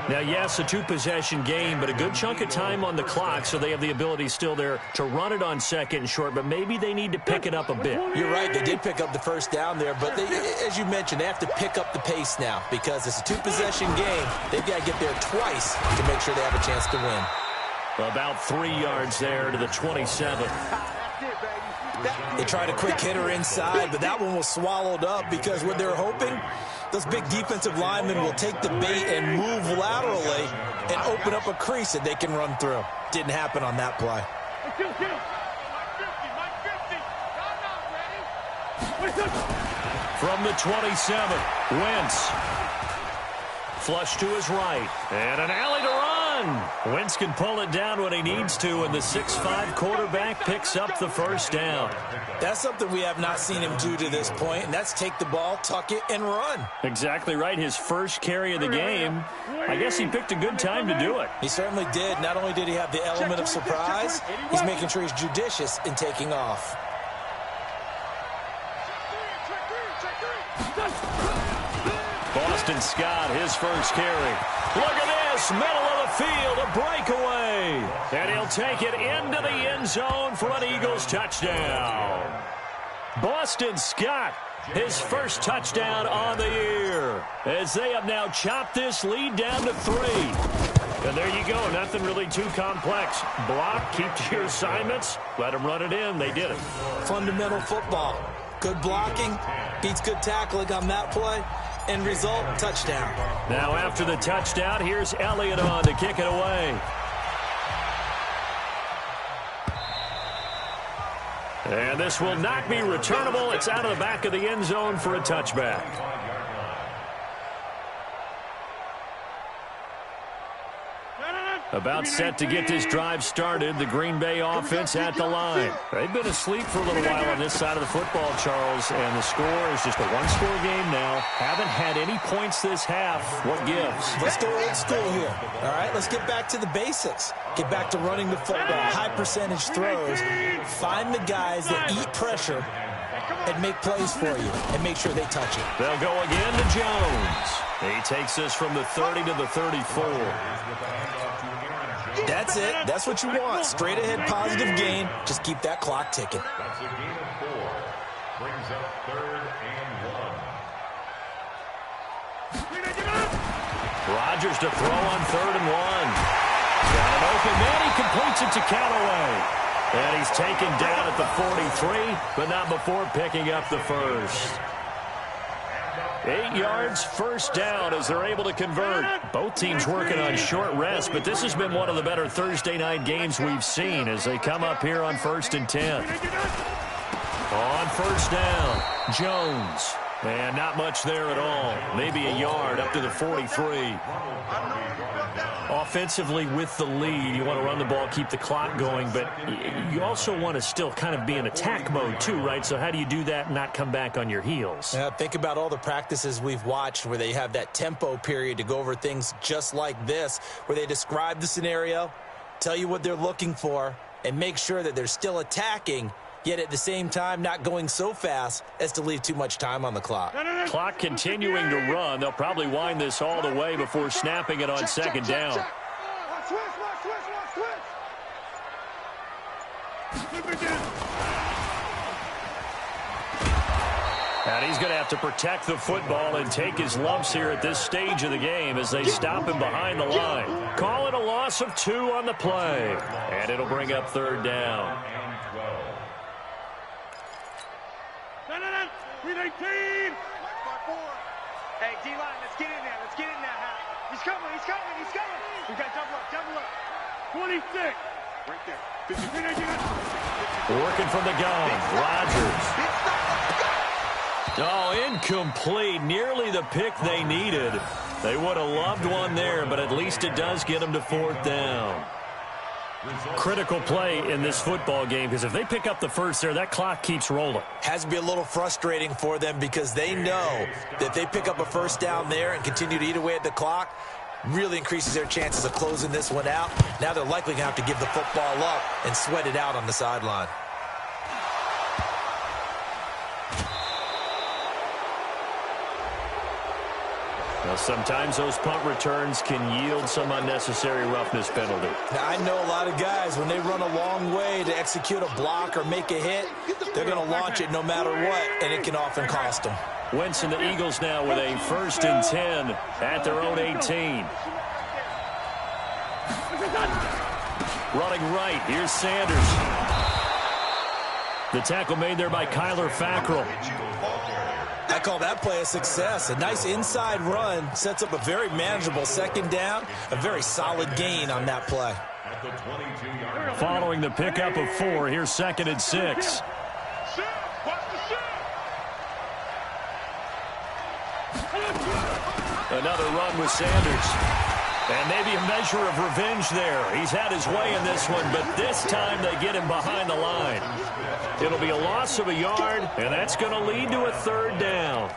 [SPEAKER 3] Now, yes, a two-possession game, but a good chunk of time on the clock, so they have the ability still there to run it on second and short, but maybe they need to pick it up a bit.
[SPEAKER 5] You're right. They did pick up the first down there, but they, as you mentioned, they have to pick up the pace now because it's a two-possession game. They've got to get there twice to make sure they have a chance to win.
[SPEAKER 3] About 3 yards there to the 27.
[SPEAKER 5] They tried a quick hitter inside, but that one was swallowed up because what they're hoping, those big defensive linemen will take the bait and move laterally and open up a crease that they can run through. Didn't happen on that play.
[SPEAKER 3] From the 27, Wentz. Flush to his right, and an alley to run. Wentz can pull it down when he needs to, and the 6'5" quarterback picks up the first down.
[SPEAKER 5] That's something we have not seen him do to this point, and that's take the ball, tuck it, and run.
[SPEAKER 3] Exactly right. His first carry of the game. I guess he picked a good time to do it.
[SPEAKER 5] He certainly did. Not only did he have the element of surprise, he's making sure he's judicious in taking off.
[SPEAKER 3] Boston Scott, his first carry. Look at this, middle of the field, a breakaway. And he'll take it into the end zone for an Eagles touchdown. Boston Scott, his first touchdown on the year, as they have now chopped this lead down to 3. And there you go, nothing really too complex. Block, keep to your assignments, let them run it in. They did it.
[SPEAKER 5] Fundamental football. Good blocking, beats good tackling on that play. End result, touchdown.
[SPEAKER 3] Now after the touchdown, here's Elliott on to kick it away. And this will not be returnable. It's out of the back of the end zone for a touchback. About set to get this drive started, the Green Bay offense at the line. They've been asleep for a little while on this side of the football, Charles, and the score is just a one-score game now. Haven't had any points this half. What gives?
[SPEAKER 5] Let's go old school here. All right, let's get back to the basics. Get back to running the football, high percentage throws. Find the guys that eat pressure and make plays for you and make sure they touch it.
[SPEAKER 3] They'll go again to Jones. He takes us from the 30 to the 34.
[SPEAKER 5] That's it. That's what you want. Straight ahead positive gain. Just keep that clock ticking.
[SPEAKER 6] That's a gain of 4. Brings up 3rd and 1.
[SPEAKER 3] Rodgers to throw on 3rd and 1. Got an open man. He completes it to Callaway. And he's taken down at the 43, but not before picking up the first. 8 yards, first down as they're able to convert. Both teams working on short rest, but this has been one of the better Thursday night games we've seen as they come up here on 1st and 10. On first down, Jones. And not much there at all. Maybe a yard up to the 43. Offensively with the lead, you want to run the ball, keep the clock going, but you also want to still kind of be in attack mode too, right? So how do you do that and not come back on your heels?
[SPEAKER 5] Think about all the practices we've watched where they have that tempo period to go over things just like this, where they describe the scenario, tell you what they're looking for, and make sure that they're still attacking, yet at the same time not going so fast as to leave too much time on the clock.
[SPEAKER 3] Clock continuing to run. They'll probably wind this all the way before snapping it on second down. And he's going to have to protect the football and take his lumps here at this stage of the game as they stop him behind the line. Call it a loss of 2 on the play. And it'll bring up 3rd down.
[SPEAKER 4] Hey, D-line, let's get in there. Let's get in there, Hal. He's coming. We got double up. 26. Right there.
[SPEAKER 3] Working from the gun, Rodgers. Oh, incomplete. Nearly the pick they needed. They would have loved one there, but at least it does get them to 4th down. Critical play in this football game because if they pick up the first there, that clock keeps rolling.
[SPEAKER 5] Has to be a little frustrating for them because they know that if they pick up a first down there and continue to eat away at the clock, really increases their chances of closing this one out. Now they're likely going to have to give the football up and sweat it out on the sideline.
[SPEAKER 3] Well, sometimes those punt returns can yield some unnecessary roughness penalty.
[SPEAKER 5] Now, I know a lot of guys, when they run a long way to execute a block or make a hit, they're going to launch it no matter what, and it can often cost them.
[SPEAKER 3] Wentz and the Eagles now with a 1st and 10 at their own 18. Running right, here's Sanders. The tackle made there by Kyler Fackrell.
[SPEAKER 5] I call that play a success. A nice inside run sets up a very manageable 2nd down, a very solid gain on that play.
[SPEAKER 3] Following the pickup of 4, here's 2nd and 6. Another run with Sanders. And maybe a measure of revenge there. He's had his way in this one, but this time they get him behind the line. It'll be a loss of a yard, and that's going to lead to a 3rd down.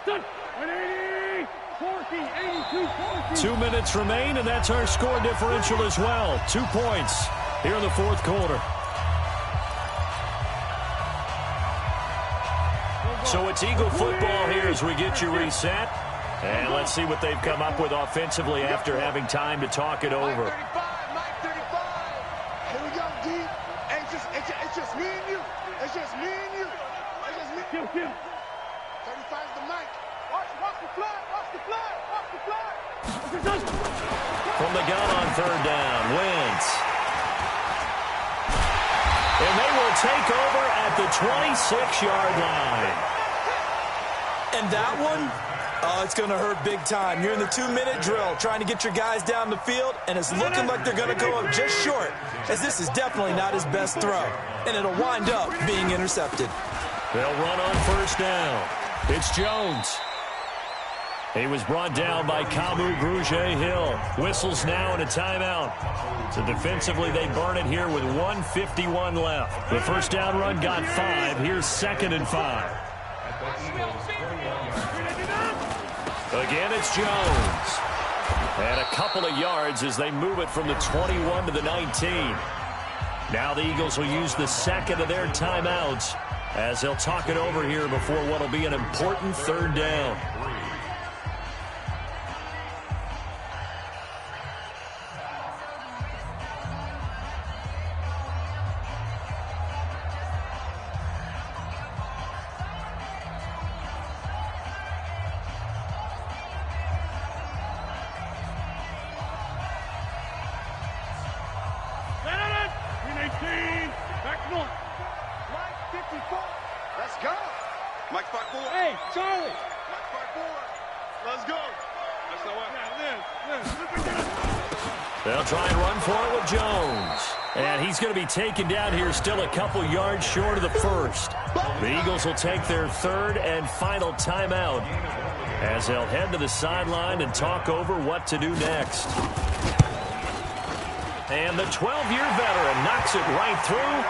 [SPEAKER 7] Done. 180, 40, 82, 40.
[SPEAKER 3] 2 minutes remain, and that's our score differential as well. 2 points here in the 4th quarter. So it's Eagle football here as we get you reset. And let's see what they've come up with offensively after having time to talk it over.
[SPEAKER 4] Mike 35. Here we go, D. Hey, it's just me and you. It's just me and you. It's just me.
[SPEAKER 7] Kill.
[SPEAKER 4] 35's the mic. Watch the flag. Watch the flag. Watch the flag.
[SPEAKER 3] From the gun on 3rd down, Wentz. And they will take over at the 26-yard line.
[SPEAKER 5] And that one, oh, it's going to hurt big time. You're in the 2-minute drill trying to get your guys down the field, and it's looking like they're going to go up just short, as this is definitely not his best throw. And it'll wind up being intercepted.
[SPEAKER 3] They'll run on 1st down. It's Jones. He was brought down by Kamu Grugier-Hill. Whistles now and a timeout. So defensively, they burn it here with 1:51 left. The 1st down run got 5. Here's 2nd and 5. Again, it's Jones. And a couple of yards as they move it from the 21 to the 19. Now the Eagles will use the 2nd of their timeouts as they'll talk it over here before what will be an important 3rd down. They'll try and run for it with Jones. And he's going to be taken down here still a couple yards short of the 1st. The Eagles will take their 3rd and final timeout as they'll head to the sideline and talk over what to do next. And the 12-year veteran knocks it right through,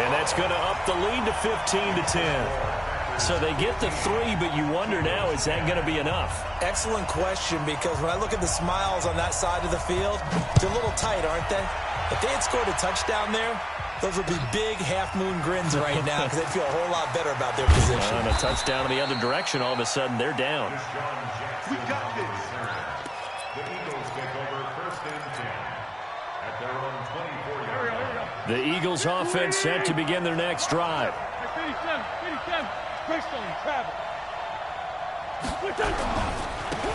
[SPEAKER 3] and that's going to up the lead to 15-10. So they get the 3, but you wonder now, is that going to be enough?
[SPEAKER 5] Excellent question, because when I look at the smiles on that side of the field, they're a little tight, aren't they? If they had scored a touchdown there, those would be big half-moon grins right now because they'd feel a whole lot better about their position.
[SPEAKER 3] And a touchdown in the other direction, all of a sudden, they're down.
[SPEAKER 4] We got this.
[SPEAKER 6] The Eagles take over 1st and 10 at their own 24-yard line.
[SPEAKER 3] The Eagles offense set to begin their next drive.
[SPEAKER 7] 87. Greystone, travel.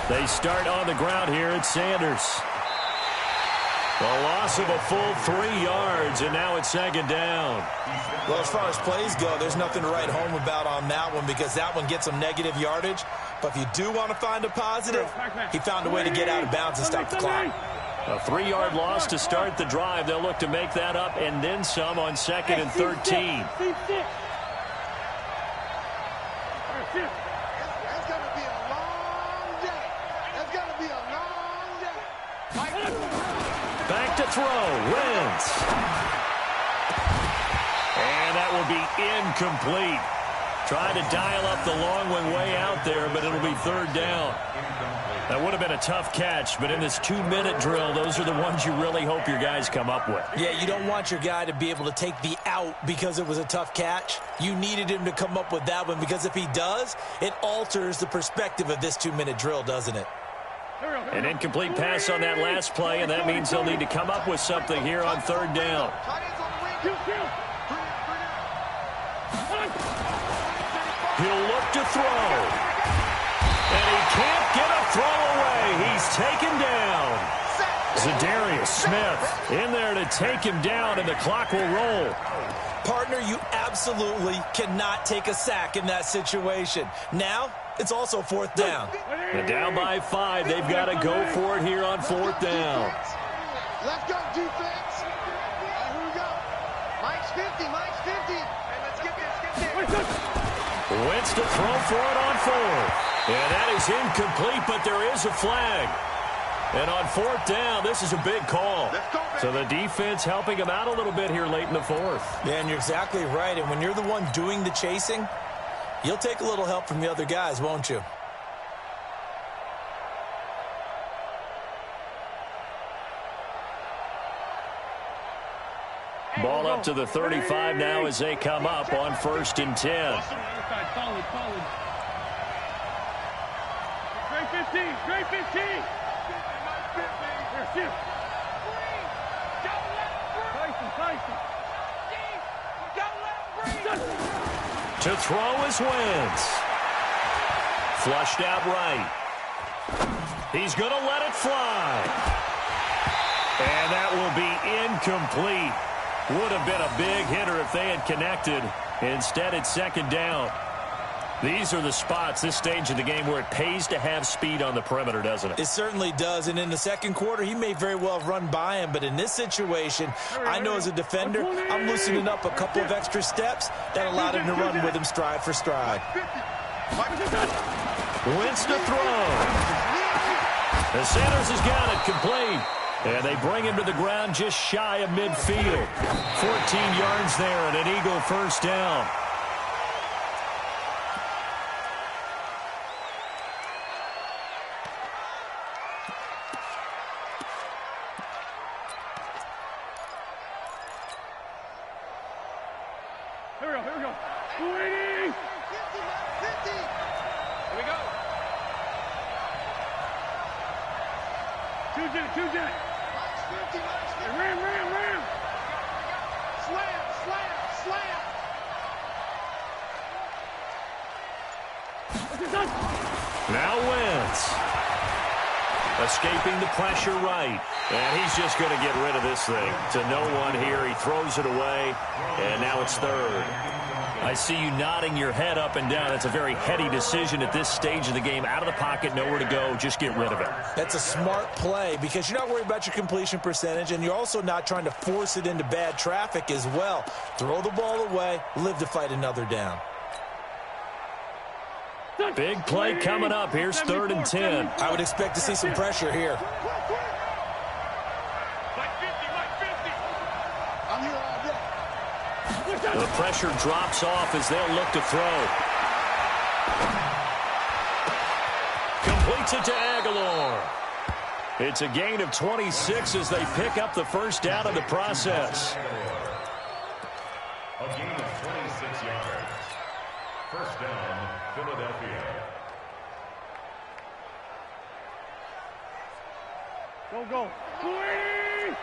[SPEAKER 3] They start on the ground here at Sanders. A loss of a full 3 yards, and now it's 2nd down.
[SPEAKER 5] Well, as far as plays go, there's nothing to write home about on that one because that one gets some negative yardage. But if you do want to find a positive, he found a way to get out of bounds and stop the clock.
[SPEAKER 3] A 3-yard loss to start the drive. They'll look to make that up and then some on 2nd and 13.
[SPEAKER 4] That's going to be a long day. That's going to be a long day.
[SPEAKER 3] Back to throw. Wentz. And that will be incomplete. Trying to dial up the long one way out there, but it'll be 3rd down. That would have been a tough catch, but in this 2-minute drill, those are the ones you really hope your guys come up with.
[SPEAKER 5] Yeah, you don't want your guy to be able to take the out because it was a tough catch. You needed him to come up with that one, because if he does, it alters the perspective of this 2-minute drill, doesn't it?
[SPEAKER 3] An incomplete pass on that last play, and that means they'll need to come up with something here on 3rd down. He'll look to throw. And he can't get a throw away. He's taken down. Zadarius Smith in there to take him down, and the clock will roll.
[SPEAKER 5] Partner, you absolutely cannot take a sack in that situation. Now, it's also 4th down.
[SPEAKER 3] And down by 5. They've got to go for it here on 4th down.
[SPEAKER 4] Let's go, defense. Here we go. Mike's 50. Mike's 50. Hey, let's get this.
[SPEAKER 3] Wentz to throw for it on 4th. And that is incomplete, but there is a flag. And on 4th down, this is a big call. So the defense helping him out a little bit here late in the 4th.
[SPEAKER 5] Yeah, and you're exactly right. And when you're the one doing the chasing, you'll take a little help from the other guys, won't you?
[SPEAKER 3] Ball up to the 35 now as they come up on 1st and 10.
[SPEAKER 7] Solid. Great 15. Great 15. Here,
[SPEAKER 3] To throw is Wentz. Flushed out right. He's going to let it fly. And that will be incomplete. Would have been a big hitter if they had connected. Instead, it's 2nd down. These are the spots, this stage of the game, where it pays to have speed on the perimeter, doesn't it?
[SPEAKER 5] It certainly does, and in the 2nd quarter, he may very well have run by him, but in this situation, I know as a defender, I'm loosening up a couple of extra steps that allowed him to run with him stride for stride.
[SPEAKER 3] Wentz to throw. The Sanders has got it complete. And they bring him to the ground just shy of midfield. 14 yards there and an Eagle 1st down.
[SPEAKER 7] Here we go. 280.
[SPEAKER 4] 50. Here we go.
[SPEAKER 7] Two-jet.
[SPEAKER 4] Mike's 50.
[SPEAKER 7] Ram.
[SPEAKER 4] Slam.
[SPEAKER 3] Now Wentz. Escaping the pressure right. And he's just going to get rid of this thing. To no one here. He throws it away. And now it's 3rd. I see you nodding your head up and down. It's a very heady decision at this stage of the game. Out of the pocket, nowhere to go. Just get rid of it.
[SPEAKER 5] That's a smart play because you're not worried about your completion percentage, and you're also not trying to force it into bad traffic as well. Throw the ball away, live to fight another down.
[SPEAKER 3] Big play coming up. Here's 3rd and 10.
[SPEAKER 5] I would expect to see some pressure here.
[SPEAKER 3] The pressure drops off as they'll look to throw. Completes it to Aguilar. It's a gain of 26 as they pick up the 1st down in the process.
[SPEAKER 6] A gain of 26 yards. 1st down, Philadelphia.
[SPEAKER 7] Go. 280.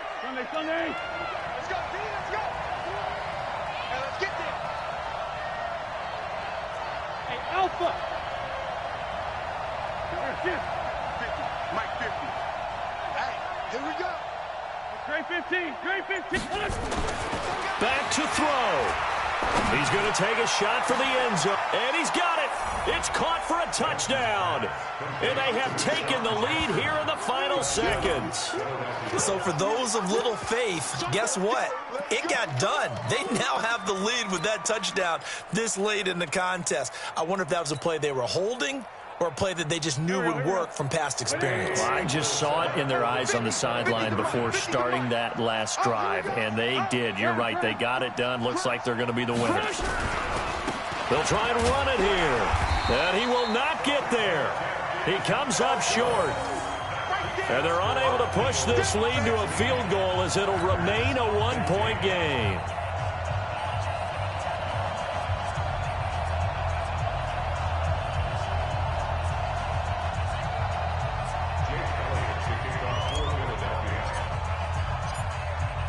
[SPEAKER 7] Sunday.
[SPEAKER 4] Let's go, D. Let's go. Hey, let's get there.
[SPEAKER 7] Hey, Alpha.
[SPEAKER 4] Here, 50. Mike 50. Hey, here we go.
[SPEAKER 7] Great 15.
[SPEAKER 3] Back to throw. He's going to take a shot for the end zone. And he's got it. It's caught for a touchdown. And they have taken the lead here in the final seconds.
[SPEAKER 5] So for those of little faith, guess what? It got done. They now have the lead with that touchdown this late in the contest. I wonder if that was a play they were holding or a play that they just knew would work from past experience.
[SPEAKER 3] Well, I just saw it in their eyes on the sideline before starting that last drive, and they did. You're right. They got it done. Looks like they're going to be the winners. They'll try and run it here, and he will not get there. He comes up short. And they're unable to push this lead to a field goal as it'll remain a one-point game.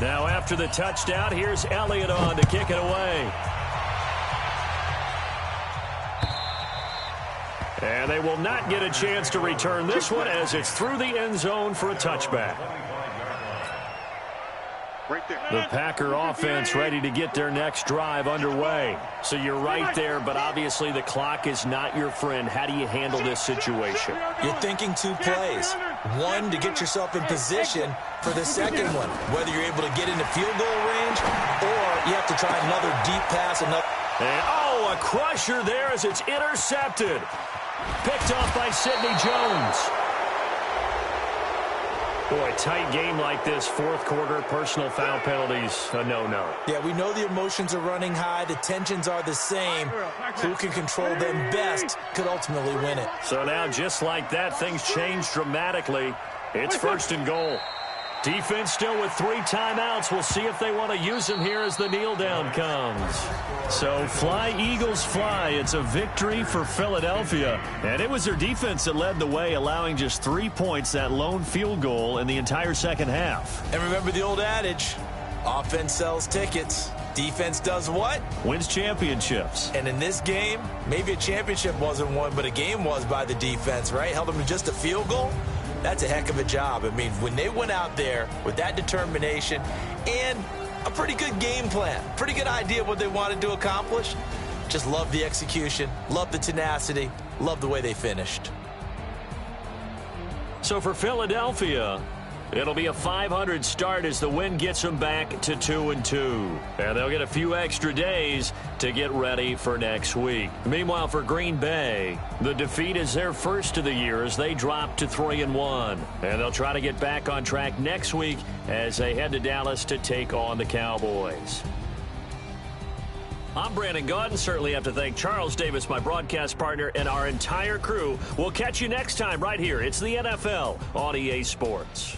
[SPEAKER 3] Now after the touchdown, here's Elliott on to kick it away. And they will not get a chance to return this one as it's through the end zone for a touchback. The Packer offense ready to get their next drive underway. So you're right there, but obviously the clock is not your friend. How do you handle this situation?
[SPEAKER 5] You're thinking two plays. One, to get yourself in position for the second one, whether you're able to get into field goal range or you have to try another deep pass. And
[SPEAKER 3] a crusher there as it's intercepted. Picked off by Sidney Jones. Boy, a tight game like this, fourth quarter, personal foul penalties, a no-no.
[SPEAKER 5] Yeah, we know the emotions are running high. The tensions are the same. Who can control them best could ultimately win it.
[SPEAKER 3] So now, just like that, things change dramatically. It's first and goal. Defense still with 3 timeouts. We'll see if they want to use them here as the kneel down comes. So fly, Eagles, fly. It's a victory for Philadelphia. And it was their defense that led the way, allowing just 3 points, that lone field goal in the entire second half.
[SPEAKER 5] And remember the old adage, offense sells tickets. Defense does what?
[SPEAKER 3] Wins championships.
[SPEAKER 5] And in this game, maybe a championship wasn't won, but a game was by the defense, right? Held them to just a field goal. That's a heck of a job. I mean, when they went out there with that determination and a pretty good game plan, pretty good idea of what they wanted to accomplish, just love the execution, love the tenacity, love the way they finished.
[SPEAKER 3] So for Philadelphia, it'll be a .500 start as the win gets them back to 2-2. And they'll get a few extra days to get ready for next week. Meanwhile, for Green Bay, the defeat is their first of the year as they drop to 3-1. And they'll try to get back on track next week as they head to Dallas to take on the Cowboys. I'm Brandon Gaudin. Certainly have to thank Charles Davis, my broadcast partner, and our entire crew. We'll catch you next time right here. It's the NFL on EA Sports.